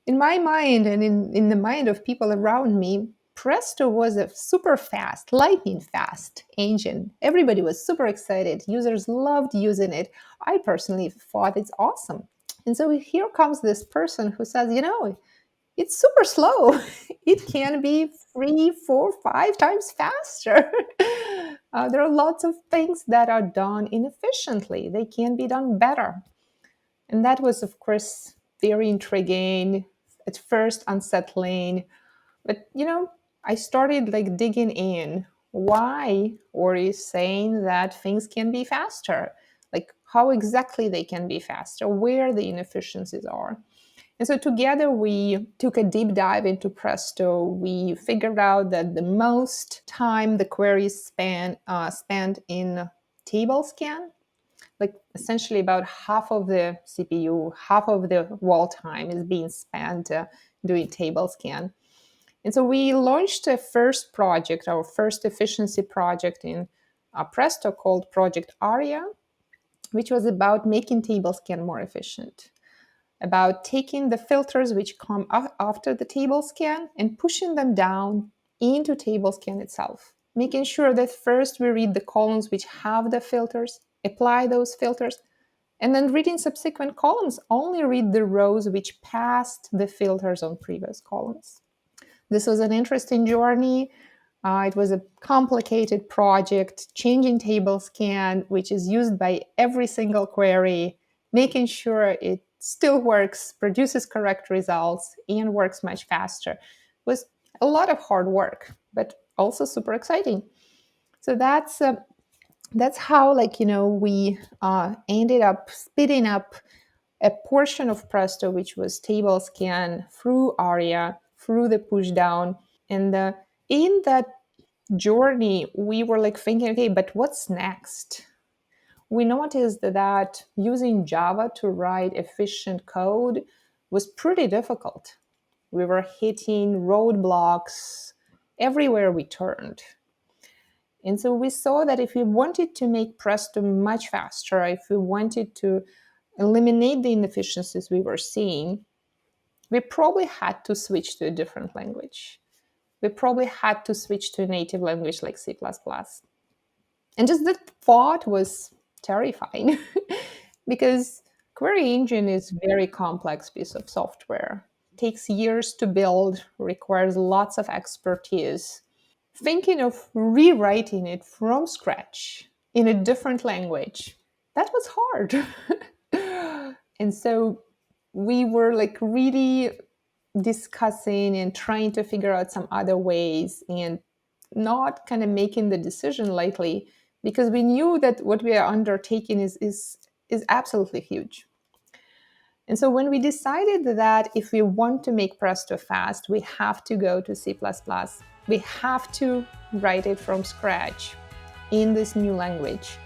in my mind and in the mind of people around me, Presto was a super fast, lightning fast engine. Everybody was super excited. Users loved using it. I personally thought it's awesome. And so here comes this person who says, it's super slow. It can be 3, 4, 5 times faster. There are lots of things that are done inefficiently. They can be done better. And that was, of course, very intriguing, at first unsettling. But, I started like digging in. Why Ori is saying that things can be faster? Like how exactly they can be faster, where the inefficiencies are. And so together we took a deep dive into Presto. We figured out that the most time the queries spent in table scan, like essentially about half of the CPU, half of the wall time is being spent doing table scan. And so we launched a first project, our first efficiency project in Presto called Project Aria, which was about making table scan more efficient, about taking the filters which come after the table scan and pushing them down into table scan itself, making sure that first we read the columns which have the filters, apply those filters, and then reading subsequent columns only read the rows which passed the filters on previous columns. This was an interesting journey. It was a complicated project, changing table scan, which is used by every single query, making sure it still works, produces correct results, and works much faster. It was a lot of hard work, but also super exciting. So that's how, we ended up speeding up a portion of Presto, which was table scan, through Aria, through the push down. And in that journey, we were like thinking, okay, but what's next? We noticed that using Java to write efficient code was pretty difficult. We were hitting roadblocks everywhere we turned. And so we saw that if we wanted to make Presto much faster, if we wanted to eliminate the inefficiencies we were seeing, we probably had to switch to a different language. We probably had to switch to a native language like C++. And just the thought was terrifying because query engine is a very complex piece of software. It takes years to build, requires lots of expertise. Thinking of rewriting it from scratch in a different language, that was hard. And so we were like really discussing and trying to figure out some other ways and not kind of making the decision lightly, because we knew that what we are undertaking is absolutely huge. And so when we decided that if we want to make Presto fast, we have to go to C++, we have to write it from scratch in this new language,